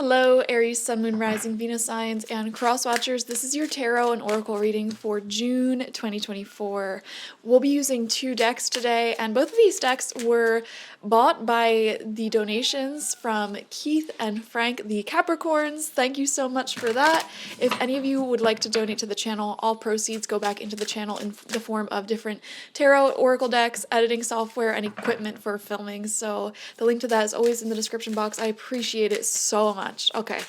Hello, Aries, Sun, Moon, Rising, Venus signs, and cross watchers. This is your tarot and oracle reading for June 2024. We'll be using 2 decks today, and both of these decks were bought by the donations from Keith and Frank, the Capricorns. Thank you so much for that. If any of you would like to donate to the channel, all proceeds go back into the channel in the form of different tarot, oracle decks, editing software, and equipment for filming. So the link to that is always in the description box. I appreciate it so much. Okay,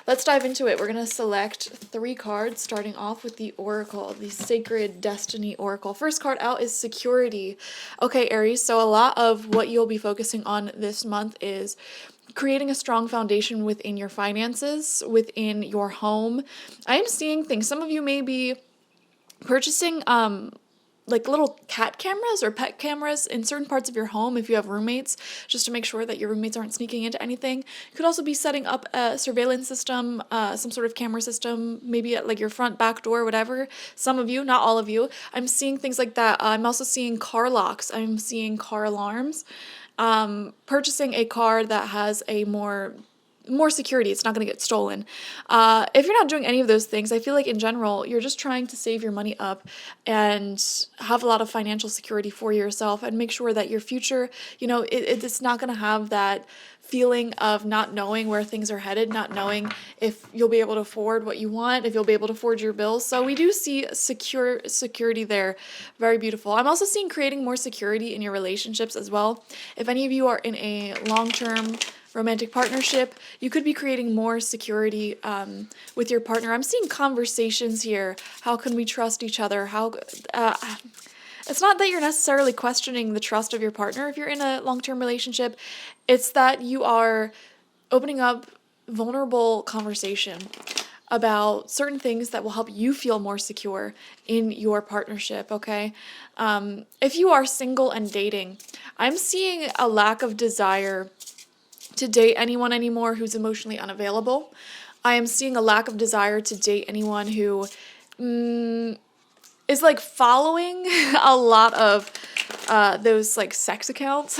let's dive into it. We're going to select 3 cards, starting off with the Oracle, the Sacred Destiny Oracle. First card out is Security. Okay, Aries, so a lot of what you'll be focusing on this month is creating a strong foundation within your finances, within your home. I am seeing things. Some of you may be purchasing like little cat cameras or pet cameras in certain parts of your home if you have roommates, just to make sure that your roommates aren't sneaking into anything. You could also be setting up a surveillance system, some sort of camera system, maybe at like your front, back door, whatever. Some of you, not all of you. I'm seeing things like that. I'm also seeing car locks. I'm seeing car alarms. Purchasing a car that has a more security. It's not going to get stolen. If you're not doing any of those things, I feel like in general, you're just trying to save your money up and have a lot of financial security for yourself and make sure that your future, it's not going to have that feeling of not knowing where things are headed, not knowing if you'll be able to afford what you want, if you'll be able to afford your bills. So we do see security there. Very beautiful. I'm also seeing creating more security in your relationships as well. If any of you are in a long-term romantic partnership, you could be creating more security with your partner. I'm seeing conversations here. How can we trust each other? It's not that you're necessarily questioning the trust of your partner if you're in a long-term relationship. It's that you are opening up vulnerable conversation about certain things that will help you feel more secure in your partnership, okay? If you are single and dating, I'm seeing a lack of desire to date anyone anymore who's emotionally unavailable. I am seeing a lack of desire to date anyone who is like following a lot of those like sex accounts.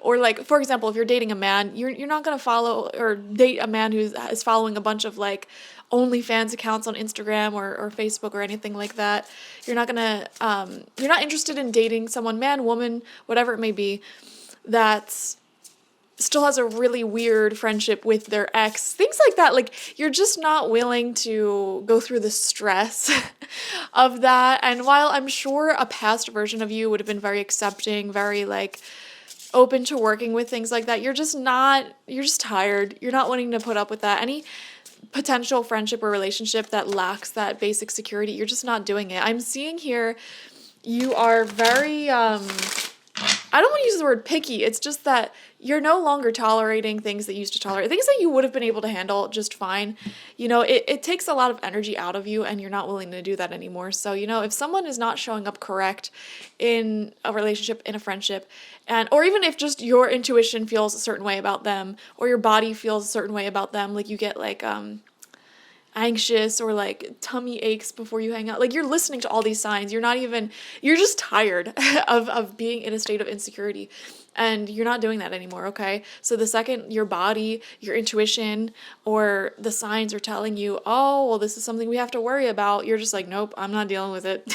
Or like, for example, if you're dating a man, you're not going to follow or date a man who is following a bunch of like OnlyFans accounts on Instagram or Facebook or anything like that. You're not interested in dating someone, man, woman, whatever it may be, that's still has a really weird friendship with their ex, things like that. Like, you're just not willing to go through the stress of that. And while I'm sure a past version of you would have been very accepting, very like open to working with things like that, you're just tired. You're not wanting to put up with that. Any potential friendship or relationship that lacks that basic security, you're just not doing it. I'm seeing here you are very I don't want to use the word picky. It's just that you're no longer tolerating things that you used to tolerate. Things that you would have been able to handle just fine. It takes a lot of energy out of you, and you're not willing to do that anymore. So, if someone is not showing up correct in a relationship, in a friendship, or even if just your intuition feels a certain way about them, or your body feels a certain way about them, like you get like anxious or like tummy aches before you hang out, like you're listening to all these signs, you're just tired of being in a state of insecurity, and you're not doing that anymore. Okay, so the second your body, your intuition, or the signs are telling you, oh well, this is something we have to worry about, you're just like, nope, I'm not dealing with it.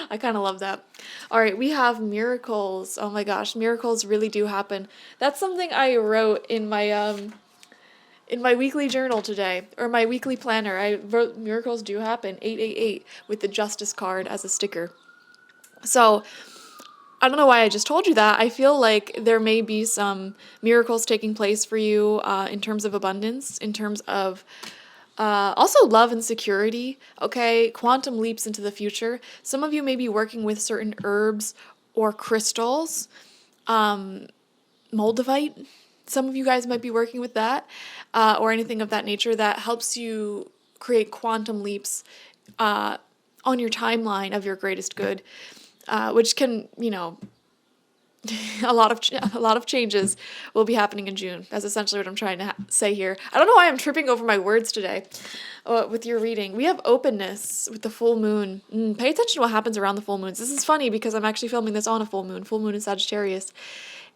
I kind of love that. All right, we have miracles. Oh my gosh, miracles really do happen. That's something I wrote in my weekly journal today, or my weekly planner. I wrote miracles do happen, 888, with the justice card as a sticker. So I don't know why I just told you that. I feel like there may be some miracles taking place for you in terms of abundance, in terms of also love and security, okay? Quantum leaps into the future. Some of you may be working with certain herbs or crystals, moldavite. Some of you guys might be working with that, or anything of that nature that helps you create quantum leaps on your timeline of your greatest good, which can, a lot of changes will be happening in June. That's essentially what I'm trying to say here. I don't know why I'm tripping over my words today with your reading. We have openness with the full moon. Pay attention to what happens around the full moons. This is funny because I'm actually filming this on a full moon in Sagittarius.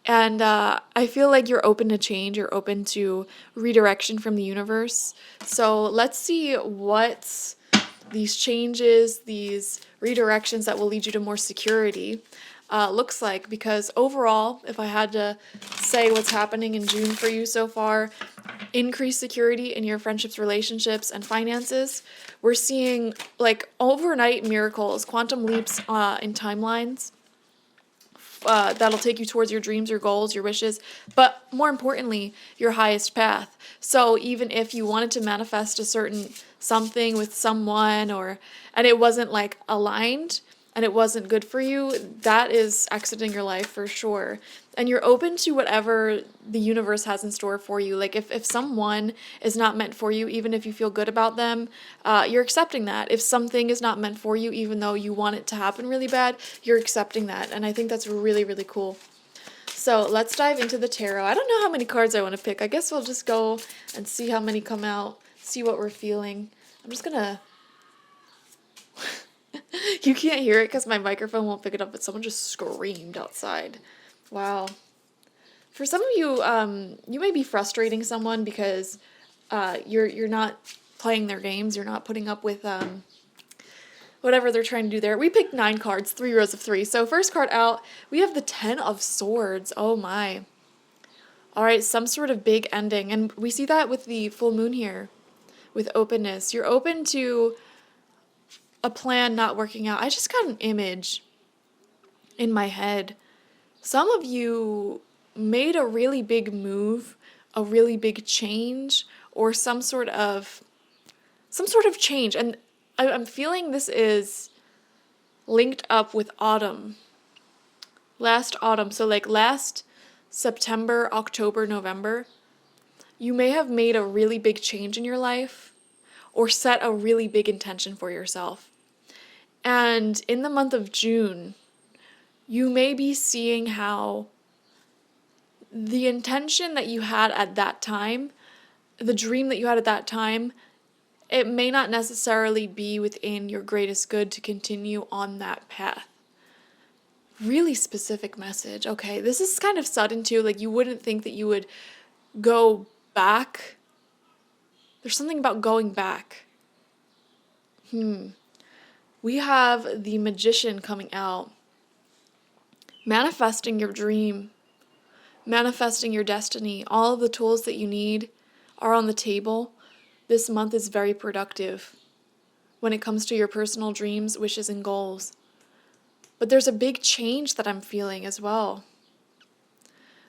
And I feel like you're open to change, you're open to redirection from the universe. So let's see what these changes, these redirections that will lead you to more security looks like. Because overall, if I had to say what's happening in June for you so far, increased security in your friendships, relationships, and finances. We're seeing like overnight miracles, quantum leaps in timelines that'll take you towards your dreams, your goals, your wishes, but more importantly, your highest path. So even if you wanted to manifest a certain something with someone and it wasn't like aligned and it wasn't good for you, that is exiting your life for sure. And you're open to whatever the universe has in store for you. Like if someone is not meant for you, even if you feel good about them, you're accepting that. If something is not meant for you, even though you want it to happen really bad, you're accepting that. And I think that's really, really cool. So let's dive into the tarot. I don't know how many cards I want to pick. I guess we'll just go and see how many come out, see what we're feeling. I'm just gonna... You can't hear it because my microphone won't pick it up, but someone just screamed outside. Wow. For some of you, you may be frustrating someone because you're not playing their games. You're not putting up with whatever they're trying to do there. We picked 9 cards, 3 rows of 3. So first card out, we have the 10 of Swords. Oh my. All right, some sort of big ending. And we see that with the full moon here, with openness. You're open to a plan not working out. I just got an image in my head. Some of you made a really big move, a really big change, or some sort of change. And I'm feeling this is linked up with autumn. Last autumn, so like last September, October, November, you may have made a really big change in your life or set a really big intention for yourself. And in the month of June, you may be seeing how the intention that you had at that time, the dream that you had at that time, it may not necessarily be within your greatest good to continue on that path. Really specific message. Okay, this is kind of sudden too. Like you wouldn't think that you would go back. There's something about going back. We have the Magician coming out. Manifesting your dream. Manifesting your destiny. All of the tools that you need are on the table. This month is very productive when it comes to your personal dreams, wishes, and goals. But there's a big change that I'm feeling as well.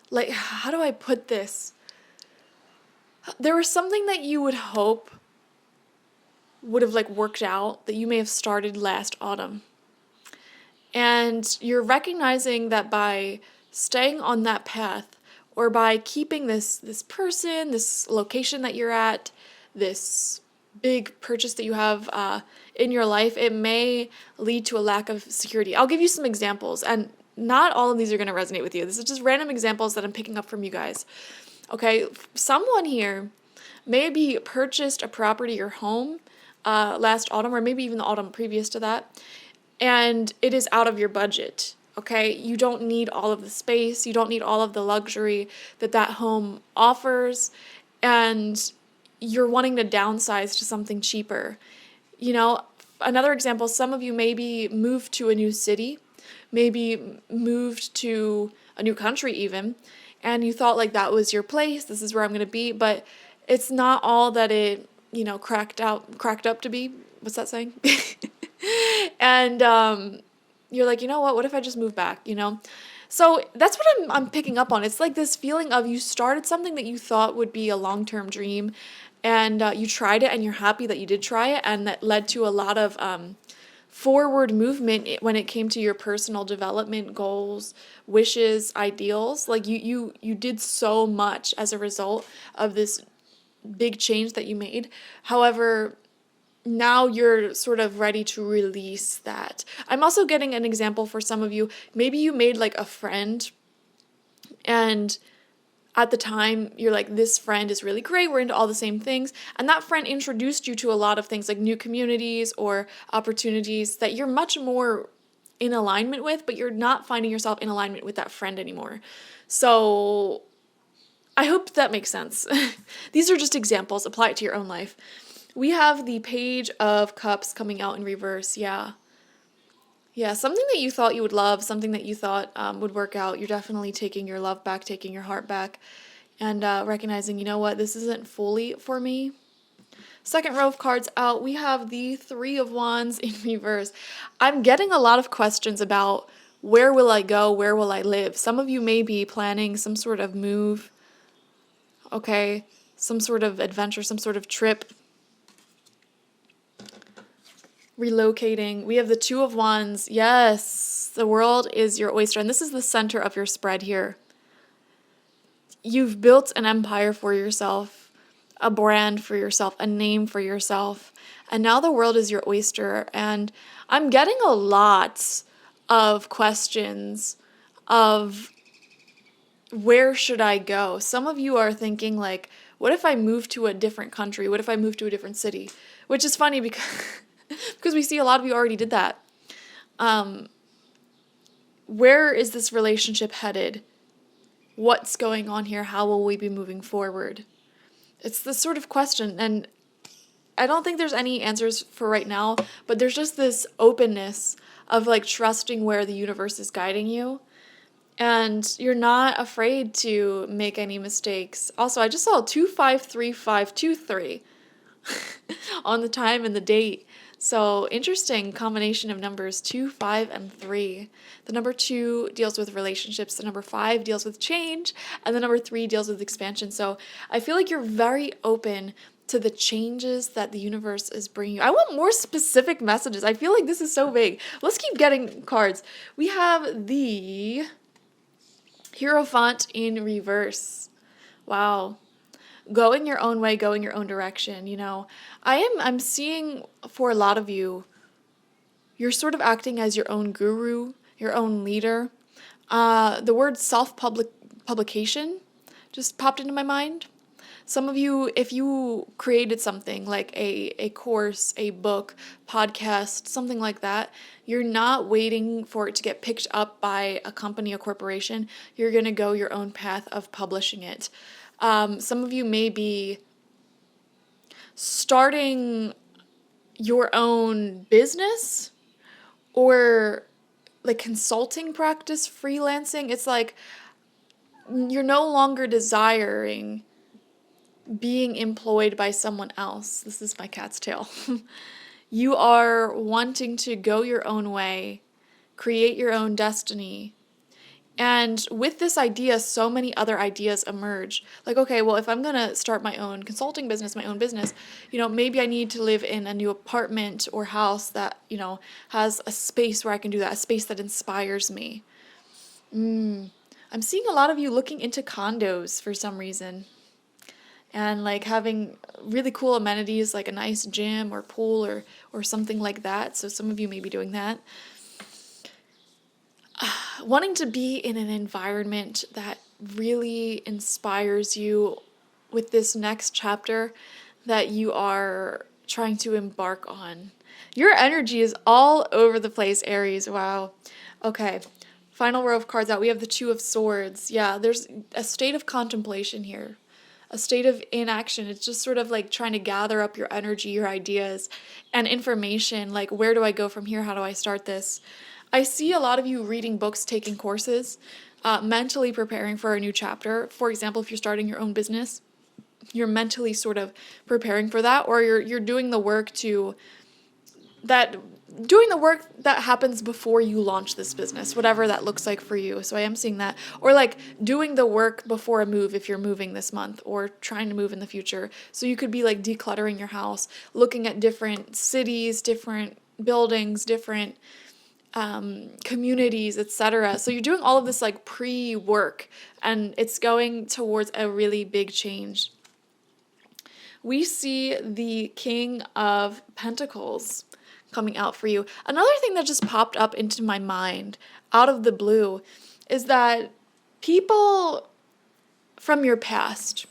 Like, how do I put this? There was something that you would hope would have like worked out that you may have started last autumn. And you're recognizing that by staying on that path or by keeping this person, this location that you're at, this big purchase that you have in your life, it may lead to a lack of security. I'll give you some examples, and not all of these are going to resonate with you. This is just random examples that I'm picking up from you guys. Okay, someone here maybe purchased a property or home last autumn, or maybe even the autumn previous to that, and it is out of your budget. Okay, you don't need all of the space, you don't need all of the luxury that home offers, and you're wanting to downsize to something cheaper. You know, another example, some of you maybe moved to a new city, maybe moved to a new country even, and you thought like that was your place, this is where I'm going to be, but it's not all that it, cracked up to be. What's that saying? And you're like, you know what if I just move back, So that's what I'm picking up on. It's like this feeling of you started something that you thought would be a long-term dream, and you tried it, and you're happy that you did try it, and that led to a lot of forward movement when it came to your personal development goals, wishes, ideals. Like you did so much as a result of this big change that you made. However, now you're sort of ready to release that. I'm also getting an example for some of you. Maybe you made like a friend, and at the time you're like, this friend is really great, we're into all the same things, and that friend introduced you to a lot of things like new communities or opportunities that you're much more in alignment with, but you're not finding yourself in alignment with that friend anymore. So I hope that makes sense. These are just examples. Apply it to your own life. We have the Page of Cups coming out in reverse. Yeah. Yeah, something that you thought you would love, something that you thought would work out. You're definitely taking your love back, taking your heart back, and recognizing, you know what, this isn't fully for me. Second row of cards out, we have the Three of Wands in reverse. I'm getting a lot of questions about where will I go, where will I live. Some of you may be planning some sort of move, okay, some sort of adventure, some sort of trip, relocating. We have the Two of Wands. Yes, the world is your oyster, and this is the center of your spread here. You've built an empire for yourself, a brand for yourself, a name for yourself, and now the world is your oyster. And I'm getting a lot of questions of where should I go? Some of you are thinking like, what if I move to a different country? What if I move to a different city? Which is funny because because we see a lot of you already did that. Where is this relationship headed? What's going on here? How will we be moving forward? It's this sort of question, and I don't think there's any answers for right now, but there's just this openness of like trusting where the universe is guiding you, and you're not afraid to make any mistakes. Also, I just saw 253523 on the time and the date. So interesting combination of numbers 2, 5, and 3. The number 2 deals with relationships, the number 5 deals with change, and the number 3 deals with expansion. So I feel like you're very open to the changes that the universe is bringing you. I want more specific messages. I feel like this is so vague. Let's keep getting cards. We have the Hierophant in reverse. Wow. Going your own way, going your own direction, you know. I'm seeing for a lot of you, you're sort of acting as your own guru, your own leader. The word self-publication just popped into my mind. Some of you, if you created something like a course, a book, podcast, something like that, you're not waiting for it to get picked up by a company or corporation. You're going to go your own path of publishing it. Some of you may be starting your own business or like consulting practice, freelancing. It's like you're no longer desiring being employed by someone else. This is my cat's tail. You are wanting to go your own way, create your own destiny. And with this idea, so many other ideas emerge. Like, okay, well, if I'm going to start my own consulting business, my own business, you know, maybe I need to live in a new apartment or house that, you know, has a space where I can do that, a space that inspires me. I'm seeing a lot of you looking into condos for some reason. And like having really cool amenities like a nice gym or pool or something like that. So some of you may be doing that. Wanting to be in an environment that really inspires you with this next chapter that you are trying to embark on. Your energy is all over the place, Aries. Wow. Okay. Final row of cards out. We have the Two of Swords. Yeah, there's a state of contemplation here. A state of inaction. It's just sort of like trying to gather up your energy, your ideas, and information. Like, where do I go from here? How do I start this? I see a lot of you reading books, taking courses, mentally preparing for a new chapter. For example, if you're starting your own business, you're mentally sort of preparing for that, or you're doing the work that happens before you launch this business, whatever that looks like for you. So I am seeing that. Or like doing the work before a move if you're moving this month or trying to move in the future. So you could be like decluttering your house, looking at different cities, different buildings, different communities, etc. So you're doing all of this like pre-work, and it's going towards a really big change. We see the King of Pentacles coming out for you. Another thing that just popped up into my mind out of the blue is that people from your past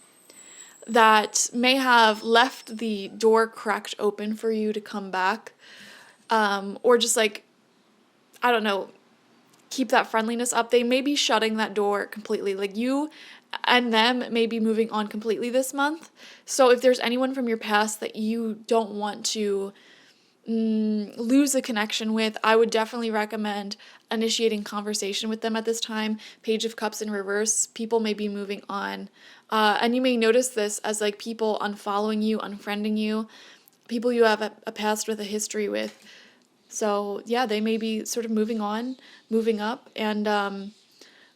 that may have left the door cracked open for you to come back, or just like I don't know, keep that friendliness up. They may be shutting that door completely. Like you and them may be moving on completely this month. So if there's anyone from your past that you don't want to lose a connection with, I would definitely recommend initiating conversation with them at this time. Page of Cups in reverse, people may be moving on. And you may notice this as like people unfollowing you, unfriending you, people you have a past with, a history with. So yeah, they may be sort of moving on, moving up. And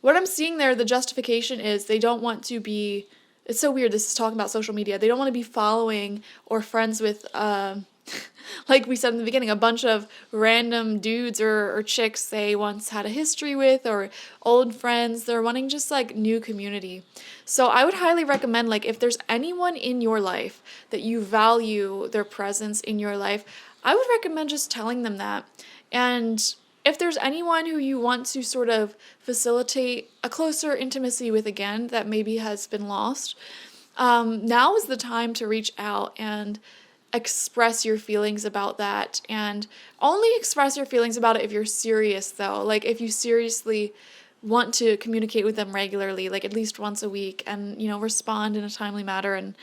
what I'm seeing there, the justification is they don't want to be, it's so weird, this is talking about social media. They don't want to be following or friends with, like we said in the beginning, a bunch of random dudes or chicks they once had a history with, or old friends. They're wanting just like new community. So I would highly recommend, like, if there's anyone in your life that you value their presence in your life, I would recommend just telling them that. And if there's anyone who you want to sort of facilitate a closer intimacy with again that maybe has been lost, now is the time to reach out and express your feelings about that. And only express your feelings about it if you're serious, though. Like, if you seriously want to communicate with them regularly, like at least once a week, and, you know, respond in a timely manner, and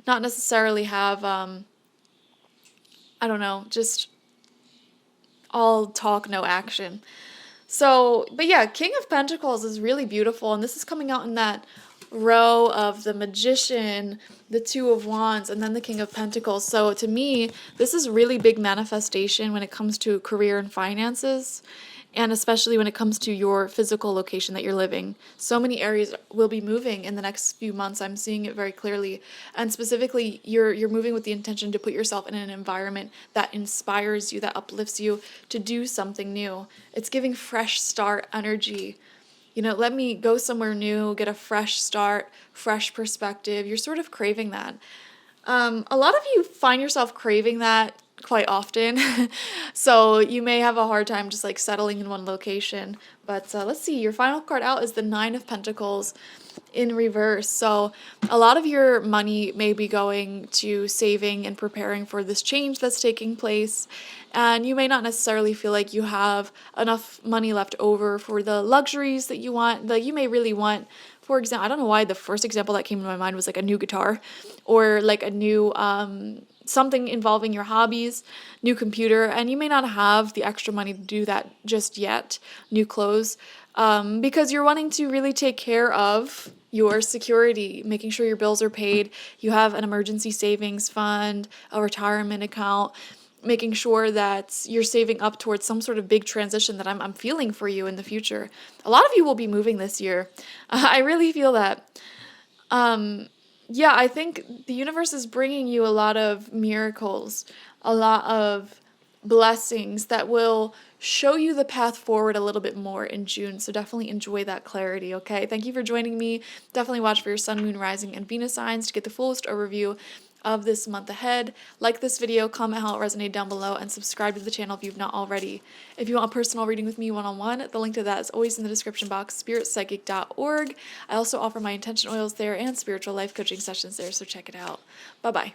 not necessarily have, I don't know, just all talk, no action. So, but yeah, King of Pentacles is really beautiful, and this is coming out in that row of the Magician, the Two of Wands, and then the King of Pentacles. So to me, this is really big manifestation when it comes to career and finances, and especially when it comes to your physical location that you're living. So many Aries will be moving in the next few months. I'm seeing it very clearly. And specifically, you're moving with the intention to put yourself in an environment that inspires you, that uplifts you to do something new. It's giving fresh start energy. You know, let me go somewhere new, get a fresh start, fresh perspective. You're sort of craving that. A lot of you find yourself craving that quite often. So you may have a hard time just like settling in one location. But let's see, your final card out is the Nine of Pentacles in reverse. So a lot of your money may be going to saving and preparing for this change that's taking place. And you may not necessarily feel like you have enough money left over for the luxuries that you want, that you may really want. For example, I don't know why the first example that came to my mind was like a new guitar, or like a new something involving your hobbies, new computer, and you may not have the extra money to do that just yet, new clothes, because you're wanting to really take care of your security, making sure your bills are paid, you have an emergency savings fund, a retirement account, making sure that you're saving up towards some sort of big transition that I'm feeling for you in the future. A lot of you will be moving this year. I really feel that. Yeah, I think the universe is bringing you a lot of miracles, a lot of blessings that will show you the path forward a little bit more in June. So definitely enjoy that clarity, okay? Thank you for joining me. Definitely watch for your sun, moon, rising, and Venus signs to get the fullest overview of this month ahead. Like this video, comment how it resonated down below, and subscribe to the channel if you've not already. If you want a personal reading with me one-on-one, the link to that is always in the description box, spiritpsychic.org. I also offer my intention oils there and spiritual life coaching sessions there, so check it out. Bye-bye.